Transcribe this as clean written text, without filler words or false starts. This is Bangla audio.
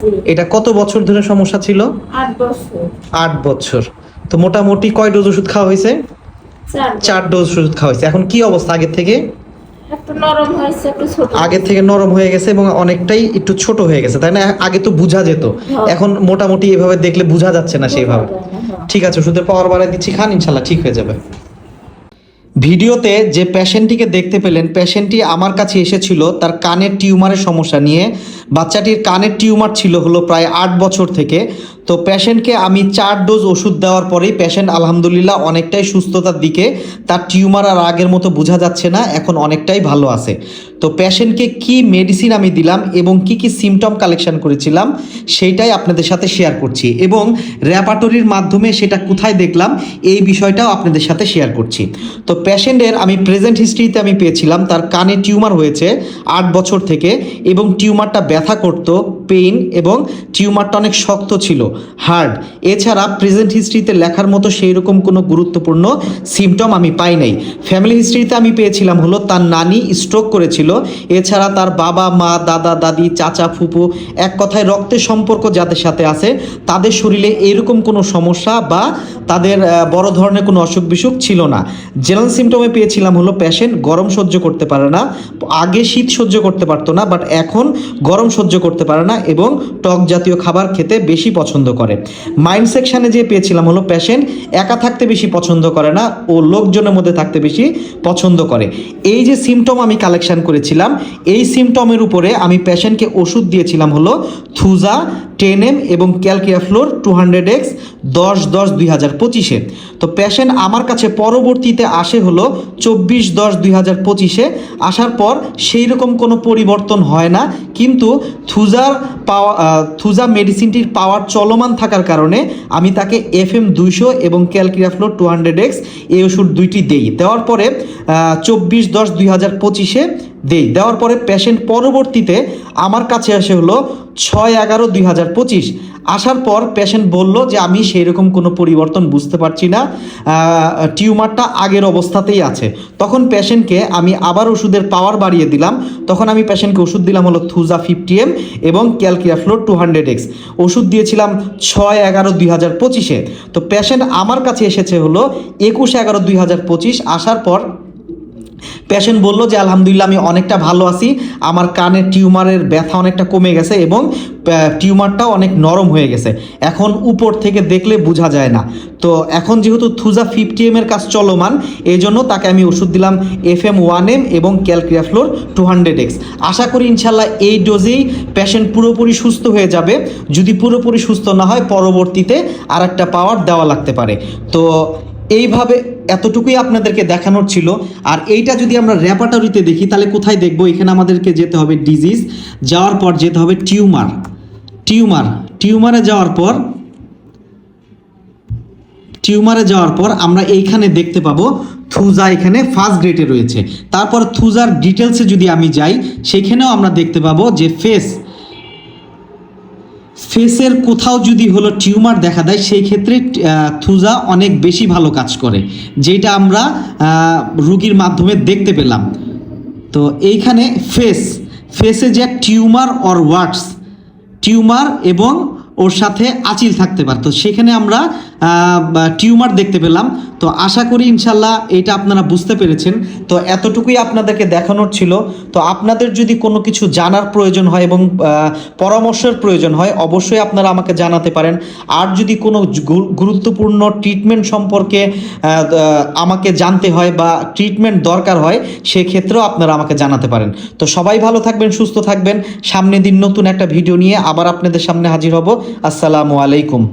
এটা কত বছর ধরে সমস্যা ছিল? 8 বছর। 8 বছর। তো মোটামুটি কয় ডোজ ওষুধ খাওয়া হয়েছে? 4 ডোজ ওষুধ খাওয়া হয়েছে। এখন কি অবস্থা আগের থেকে? একটু নরম হয়েছে, একটু ছোট। আগের থেকে নরম হয়ে গেছে এবং অনেকটাই একটু ছোট হয়ে গেছে, তাই না? আগে তো বোঝা যেত, এখন মোটামুটি এভাবে দেখলে বোঝা যাচ্ছে না সেইভাবে। ঠিক আছে, ওষুধের পাওয়ার বাড়ায় দিচ্ছি, খান, ইনশাল্লাহ ঠিক হয়ে যাবে। ভিডিওতে যে পেশেন্টটিকে দেখতে পেলেন, পেশেন্টটি আমার কাছে এসেছিল তার কানের টিউমারের সমস্যা নিয়ে। বাচ্চাটির কানের টিউমার ছিল হলো প্রায় 8 বছর থেকে। তো পেশেন্টকে আমি 4 ডোজ ওষুধ দেওয়ার পরেই পেশেন্ট আলহামদুলিল্লাহ অনেকটাই সুস্থতার দিকে। তার টিউমার আর আগের মতো বোঝা যাচ্ছে না, এখন অনেকটাই ভালো আছে। তো পেশেন্টকে কি মেডিসিন আমি দিলাম এবং কি কি সিমটম কালেকশন করেছিলাম সেইটাই আপনাদের সাথে শেয়ার করছি, এবং র্যাপাটরির মাধ্যমে সেটা কোথায় দেখলাম এই বিষয়টাও আপনাদের সাথে শেয়ার করছি। তো পেশেন্টের আমি প্রেজেন্ট হিস্ট্রিতে আমি পেয়েছিলাম তার কানে টিউমার হয়েছে 8 বছর থেকে, এবং টিউমারটা ব্যথা করতো, পেইন, এবং টিউমারটা অনেক শক্ত ছিল, হার্ড। এছাড়া প্রেজেন্ট হিস্ট্রিতে লেখার মতো সেই রকম কোনো গুরুত্বপূর্ণ সিমটম আমি পাই নাই। ফ্যামিলি হিস্ট্রিতে আমি পেয়েছিলাম হলো তার নানি স্ট্রোক করেছিল। এছাড়া তার বাবা, মা, দাদা, দাদি, চাচা, ফুপু, এক কথায় রক্তের সম্পর্ক যাদের সাথে আছে তাদের শরীরে এরকম কোনো সমস্যা বা তাদের বড় ধরনের কোনো অসুখ বিসুখ ছিল না। জেনারেল সিমটমে পেয়েছিলাম হলো পেশেন্ট গরম সহ্য করতে পারে না। আগে শীত সহ্য করতে পারতো না, বাট এখন গরম সহ্য করতে পারে না এবং টক জাতীয় খাবার খেতে বেশি পছন্দ করে। মাইন্ড সেকশানে যে পেয়েছিলাম হলো পেশেন্ট একা থাকতে বেশি পছন্দ করে না ও লোকজনের মধ্যে থাকতে বেশি পছন্দ করে। এই যে সিমটম আমি কালেকশন করেছিলাম, এই সিমটমের উপরে আমি পেশেন্টকে ওষুধ দিয়েছিলাম হলো থুজা 10M এবং ক্যালকিয়াফ্লোর 200X 10/10/2025-এ। তো পেশেন্ট আমার কাছে পরবর্তীতে আসে হলো 24/10/2025-এ। আসার পর সেই রকম কোনো পরিবর্তন হয় না, কিন্তু থুজা মেডিসিনটির পাওয়ার চলমান থাকার কারণে আমি তাকে FM 200 এবং ক্যালকিয়াফ্লোর 200X এই ওষুধ দুইটি দেওয়ার পরে 24/10/2025-এ দেওয়ার পরে পেশেন্ট পরবর্তীতে আমার কাছে আসে হলো 6/11/2025। আসার পর পেশেন্ট বলল যে আমি সেই রকম কোনো পরিবর্তন বুঝতে পারছি না, টিউমারটা আগের অবস্থাতেই আছে। তখন পেশেন্টকে আমি আবার ওষুধের পাওয়ার বাড়িয়ে দিলাম। তখন আমি পেশেন্টকে ওষুধ দিলাম হলো থুজা 50M এবং ক্যালকিয়াফ্লোর 200X। ওষুধ দিয়েছিলাম 6/11/2025-এ। তো পেশেন্ট আমার কাছে এসেছে হলো 21/11/2025। আসার পর পেশেন্ট বলল যে আলহামদুলিল্লাহ আমি অনেকটা ভালো আছি, আমার কানের টিউমারের ব্যথা অনেকটা কমে গেছে এবং টিউমারটাও অনেক নরম হয়ে গেছে, এখন উপর থেকে দেখলে বোঝা যায় না। তো এখন যেহেতু থুজা 50M এর কাজ চলমান, এই জন্য তাকে আমি ওষুধ দিলাম FM 1M এবং ক্যালকিয়াফ্লোর 200X। আশা করি ইনশাল্লাহ এই ডোজেই পেশেন্ট পুরোপুরি সুস্থ হয়ে যাবে। যদি পুরোপুরি সুস্থ না হয় পরবর্তীতে আর একটা পাওয়ার দেওয়া লাগতে পারে। তো এইভাবে এতটুকুই আপনাদেরকে দেখানোর ছিল। আর এইটা যদি আমরা র্যাপাটরিতে দেখি তাহলে কোথায় দেখবো? এখানে আমাদেরকে যেতে হবে ডিজিজ, যাওয়ার পর যেতে হবে টিউমারে যাওয়ার পর আমরা এইখানে দেখতে পাবো থুজা এখানে ফার্স্ট গ্রেডে রয়েছে। তারপর থুজার ডিটেলসে যদি আমি যাই সেখানেও আমরা দেখতে পাবো যে ফেসের কোথাও যদি হলো টিউমার দেখা দেয় সেই ক্ষেত্রে থুজা অনেক বেশি ভালো কাজ করে, যেটা আমরা রুগীর মাধ্যমে দেখতে পেলাম। তো এইখানে ফেসে যে টিউমার অর ওয়াটস, টিউমার এবং ওর সাথে আঁচিল থাকতে পারতো, সেখানে আমরা টিউমার দেখতে পেলাম। তো আশা করি ইনশাল্লাহ এটা আপনারা বুঝতে পেরেছেন। তো এতটুকুই আপনাদেরকে দেখানোর ছিল। তো আপনাদের যদি কোনো কিছু জানার প্রয়োজন হয় এবং পরামর্শের প্রয়োজন হয় অবশ্যই আপনারা আমাকে জানাতে পারেন। আর যদি কোনো গুরুত্বপূর্ণ ট্রিটমেন্ট সম্পর্কে আমাকে জানতে হয় বা ট্রিটমেন্ট দরকার হয় সেক্ষেত্রেও আপনারা আমাকে জানাতে পারেন। তো সবাই ভালো থাকবেন, সুস্থ থাকবেন। সামনের দিন নতুন একটা ভিডিও নিয়ে আবার আপনাদের সামনে হাজির হব। আসসালামু আলাইকুম।